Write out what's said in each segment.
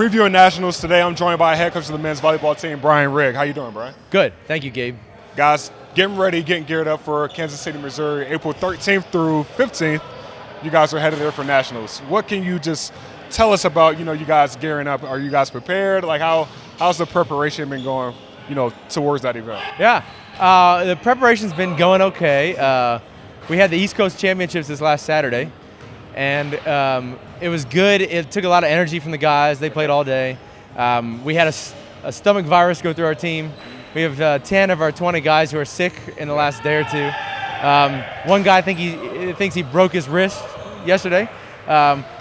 Previewing Nationals today, I'm joined by head coach of the men's volleyball team, Brian Rigg. How you doing, Brian? Good. Thank you, Gabe. Guys, getting ready, getting geared up for Kansas City, Missouri, April 13th through 15th. You guys are headed there for Nationals. What can you just tell us about, you guys gearing up? Are you guys prepared? Like, how's the preparation been going, towards that event? Yeah, the preparation's been going okay. We had the East Coast Championships this last Saturday, and it was good. It took a lot of energy from the guys. They played all day. We had a stomach virus go through our team. We have 10 of our 20 guys who are sick in the last day or two. One guy thinks he broke his wrist yesterday.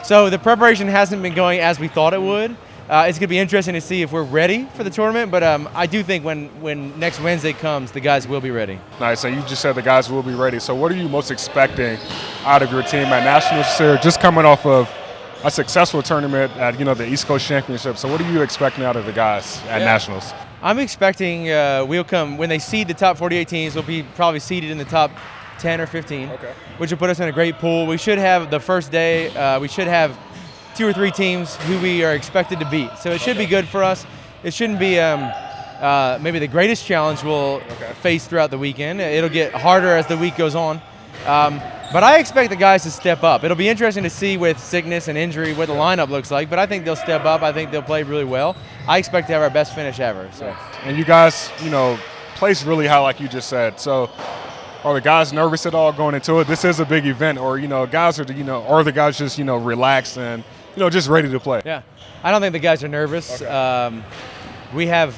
So the preparation hasn't been going as we thought it would. It's going to be interesting to see if we're ready for the tournament, but I do think when next Wednesday comes, the guys will be ready. Nice, and you just said the guys will be ready. So what are you most expecting out of your team at Nationals this year, just coming off of a successful tournament at the East Coast Championship? So what are you expecting out of the guys at Nationals? I'm expecting we'll come, when they seed the top 48 teams, we'll be probably seeded in the top 10 or 15, which will put us in a great pool. We should have the first day, we should have 2 or 3 teams who we are expected to beat. So it should be good for us. It shouldn't be maybe the greatest challenge we'll face throughout the weekend. It'll get harder as the week goes on. But I expect the guys to step up. It'll be interesting to see with sickness and injury what the lineup looks like, but I think they'll step up. I think they'll play really well. I expect to have our best finish ever. So. And you guys, placed really high like you just said. So are the guys nervous at all going into it? This is a big event, or guys are are the guys just relaxed and just ready to play? Yeah, I don't think the guys are nervous. We have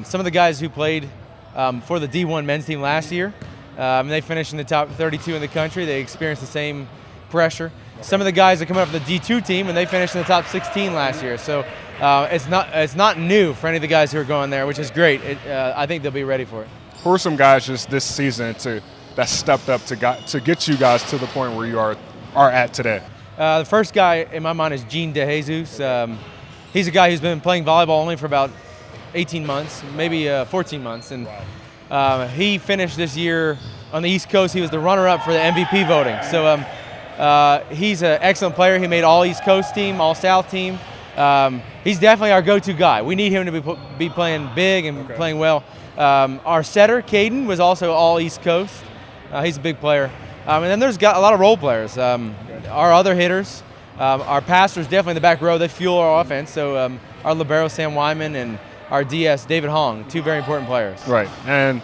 some of the guys who played for the D1 men's team last year. They finished in the top 32 in the country. They experienced the same pressure. Some of the guys are coming up from the D2 team, and they finished in the top 16 last year. So it's not new for any of the guys who are going there, which is great. I think they'll be ready for it. Who are some guys just this season that stepped up to get you guys to the point where you are at today? The first guy in my mind is Gene DeJesus. He's a guy who's been playing volleyball only for about 18 months, maybe 14 months. And he finished this year on the East Coast. He was the runner-up for the MVP voting. So he's an excellent player. He made all East Coast team, all South team. He's definitely our go-to guy. We need him to be playing big and playing well. Our setter, Caden, was also all East Coast. He's a big player. And then there's got a lot of role players. Our other hitters, our passers definitely in the back row, they fuel our offense. So our libero, Sam Wyman, and our DS, David Hong, 2 very important players. Right. And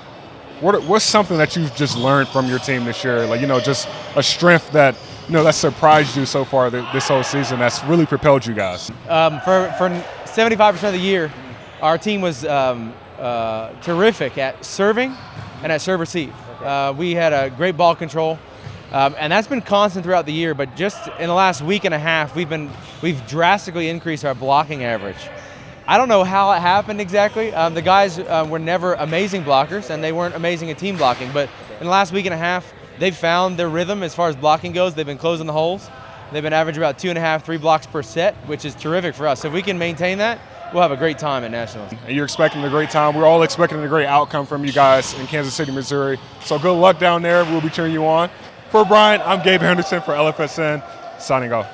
what's something that you've just learned from your team this year? Like, just a strength that, that surprised you so far this whole season that's really propelled you guys? For 75% of the year, our team was terrific at serving and at serve receive. We had a great ball control, and that's been constant throughout the year. But just in the last week and a half, we've drastically increased our blocking average. I don't know how it happened exactly. The guys were never amazing blockers, and they weren't amazing at team blocking. But in the last week and a half, they've found their rhythm as far as blocking goes. They've been closing the holes. They've been averaging about 2.5, 3 blocks per set, which is terrific for us. So if we can maintain that, we'll have a great time at Nationals. And you're expecting a great time. We're all expecting a great outcome from you guys in Kansas City, Missouri. So good luck down there. We'll be cheering you on. For Brian, I'm Gabe Henderson for LFSN, signing off.